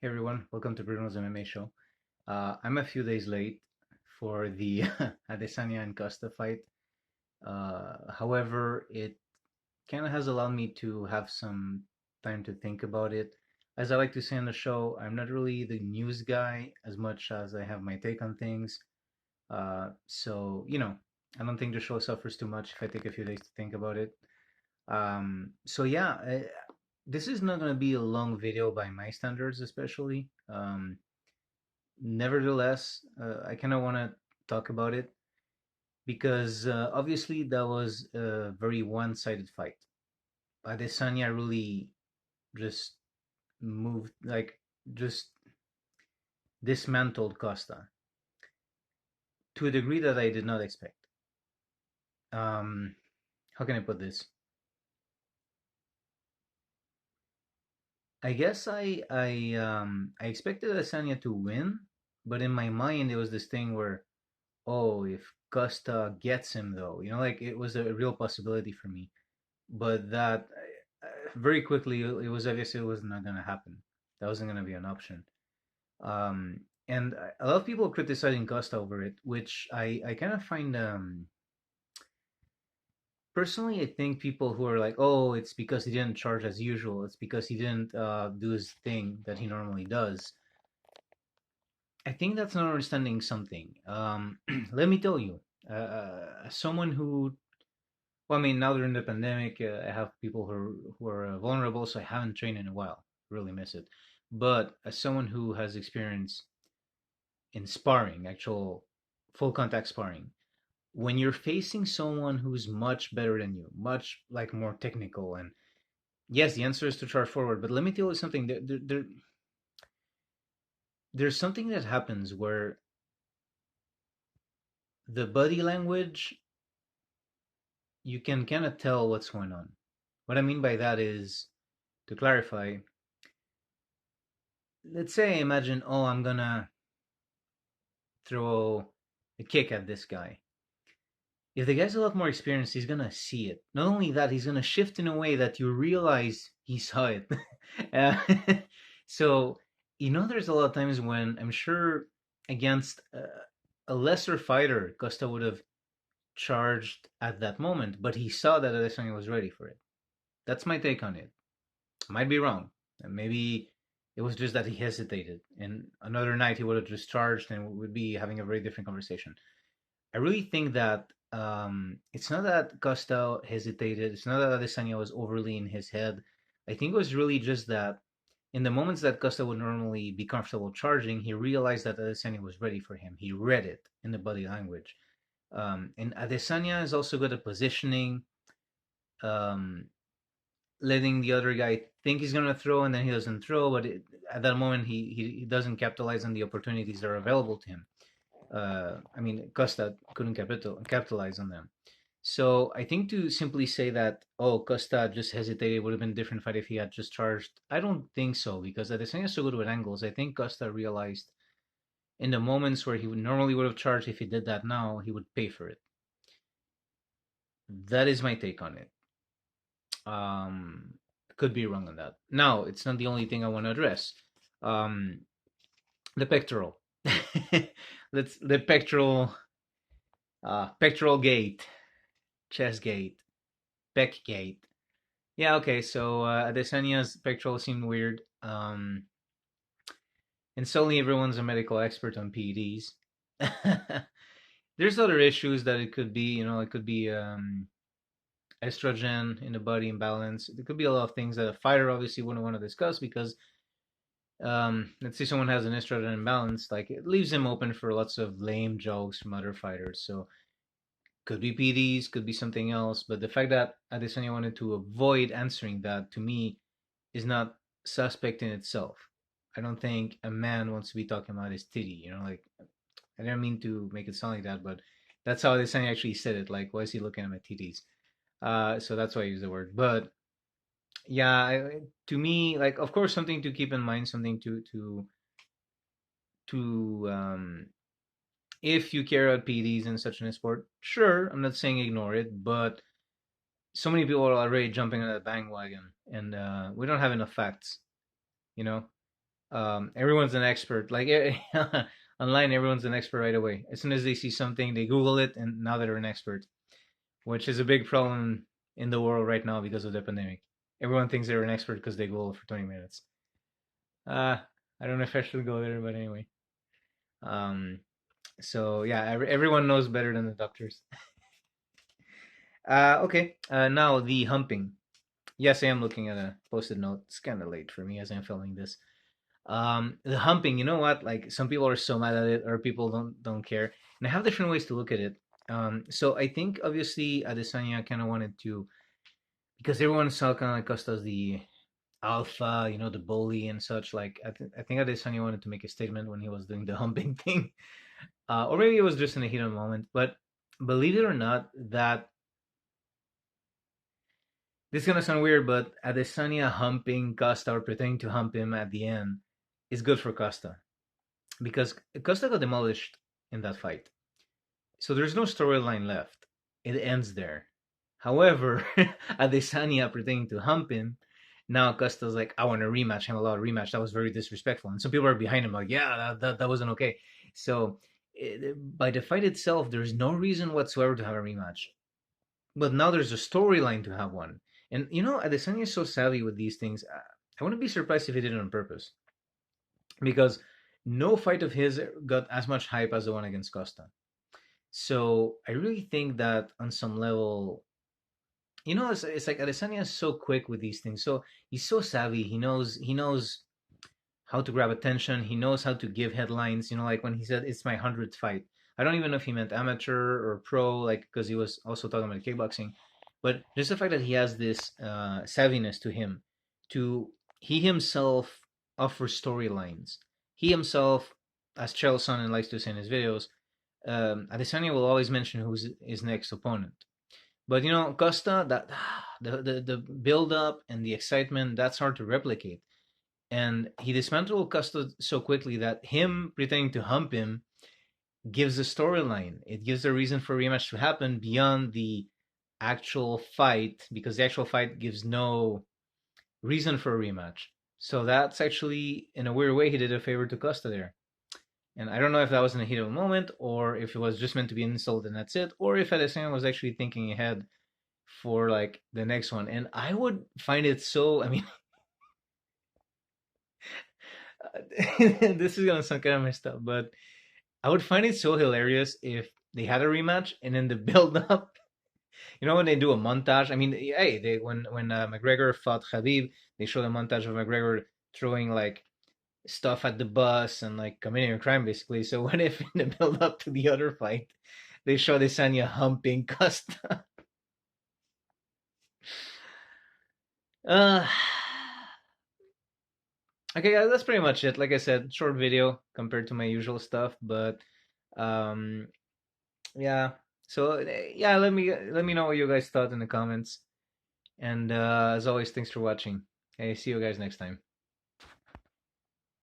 Hey everyone, welcome to Bruno's MMA show. I'm a few days late for the Adesanya and Costa fight. However, it kind of has allowed me to have some time to think about it. As I like to say on the show, I'm not really the news guy as much as I have my take on things. So, I don't think the show suffers too much if I take a few days to think about it. So this is not going to be a long video by my standards, especially. Nevertheless, I kind of want to talk about it because obviously that was a very one-sided fight. Adesanya really just moved, like, just dismantled Costa to a degree that I did not expect. How can I put this? I guess I expected Adesanya to win, but in my mind it was this thing where, oh, if Costa gets him though, like it was a real possibility for me. But that very quickly it was obvious it was not going to happen. That wasn't going to be an option. And a lot of people criticizing Costa over it, which I kind of find personally. I think people who are like, oh, it's because he didn't charge as usual. It's because he didn't do his thing that he normally does. I think that's not understanding something. Let me tell you, as someone who, well, I mean, now during the pandemic, I have people who are vulnerable, so I haven't trained in a while. Really miss it. But as someone who has experience in sparring, actual full contact sparring, when you're facing someone who's much better than you, much like more technical, and yes, the answer is to charge forward. But let me tell you something. There's something that happens where the body language, you can kind of tell what's going on. What I mean by that is, to clarify, let's say I imagine, oh, I'm gonna throw a kick at this guy. If the guy's a lot more experienced, he's gonna see it. Not only that, he's gonna shift in a way that you realize he saw it. uh, so, there's a lot of times when I'm sure against a lesser fighter, Costa would have charged at that moment, but he saw that Adesanya was ready for it. That's my take on it. I might be wrong. Maybe it was just that he hesitated. And another night he would have just charged and we would be having a very different conversation. I really think that it's not that Costa hesitated. It's not that Adesanya was overly in his head. I think it was really just that in the moments that Costa would normally be comfortable charging, he realized that Adesanya was ready for him. He read it in the body language. And Adesanya is also good at positioning, um, letting the other guy think he's going to throw and then he doesn't throw, but at that moment he doesn't capitalize on the opportunities that are available to him. I mean, Costa couldn't capitalize on them. So I think to simply say that, oh, Costa just hesitated, would have been a different fight if he had just charged, I don't think so, because Adesanya is so good with angles. I think Costa realized in the moments where he normally would have charged, if he did that now, he would pay for it. That is my take on it. Um, could be wrong on that. Now, it's not the only thing I want to address. Um, the pectoral. Let's the pectoral gate, chest gate, pec gate. Yeah, okay. So Adesanya's pectoral seemed weird. And suddenly everyone's a medical expert on PEDs. There's other issues that it could be. It could be estrogen in the body imbalance. There could be a lot of things that a fighter obviously wouldn't want to discuss because let's say someone has an estrogen imbalance, like it leaves him open for lots of lame jokes from other fighters. So could be PDs, could be something else. But the fact that Adesanya wanted to avoid answering that, to me, is not suspect in itself. I don't think a man wants to be talking about his titty. Like I didn't mean to make it sound like that, but that's how Adesanya actually said it. Like, why is he looking at my titties? So that's why I use the word. But yeah, to me, like, of course, something to keep in mind, something to if you care about PDs in such a sport, sure, I'm not saying ignore it, but so many people are already jumping on the bandwagon, and we don't have enough facts, you know. Everyone's an expert. Like online, everyone's an expert right away. As soon as they see something, they Google it, and now they're an expert, which is a big problem in the world right now because of the pandemic. Everyone thinks they're an expert because they Google for 20 minutes. Uh, I don't know if I should go there, but anyway. Um, so yeah, everyone knows better than the doctors. Okay. Now the humping. Yes, I am looking at a posted note. It's kind of late for me as I'm filming this. The humping. You know what? Like some people are so mad at it, or people don't care. And I have different ways to look at it. So I think obviously Adesanya kind of wanted to, because everyone saw kind of like Costa as the alpha, the bully and such. Like I think Adesanya wanted to make a statement when he was doing the humping thing, or maybe it was just in a heat of the moment. But believe it or not, that this is gonna sound weird, but Adesanya humping Costa or pretending to hump him at the end is good for Costa because Costa got demolished in that fight. So there's no storyline left. It ends there. However, Adesanya pretending to hump him, now Costa's like, I want a rematch. I'm allowed a rematch. That was very disrespectful. And some people are behind him like, yeah, that wasn't okay. So by the fight itself, there's no reason whatsoever to have a rematch. But now there's a storyline to have one. And Adesanya is so savvy with these things. I wouldn't be surprised if he did it on purpose. Because no fight of his got as much hype as the one against Costa. So I really think that on some level, it's like Adesanya is so quick with these things. So he's so savvy. He knows how to grab attention. He knows how to give headlines. Like when he said it's my 100th fight. I don't even know if he meant amateur or pro, like because he was also talking about kickboxing. But just the fact that he has this savviness to him, to he himself offers storylines. He himself, as Chael Sonnen likes to say in his videos, Adesanya will always mention who's his next opponent. But Costa, that the build up and the excitement, that's hard to replicate. And he dismantled Costa so quickly that him pretending to hump him gives a storyline. It gives a reason for a rematch to happen beyond the actual fight, because the actual fight gives no reason for a rematch. So that's actually, in a weird way, he did a favor to Costa there. And I don't know if that was in the heat of a moment, or if it was just meant to be an insult and that's it, or if Adesanya was actually thinking ahead for like the next one. And I would find it so. I mean, this is gonna sound kind of messed up, but I would find it so hilarious if they had a rematch and then the build up. When they do a montage. I mean, hey, when McGregor fought Khabib, they showed a montage of McGregor throwing like stuff at the bus and like committing a crime basically. So what if in the build up to the other fight, they show Adesanya humping Costa? uh, okay, guys, that's pretty much it. Like I said, short video compared to my usual stuff, but um, yeah. So yeah, let me know what you guys thought in the comments. And as always, thanks for watching. Hey, see you guys next time.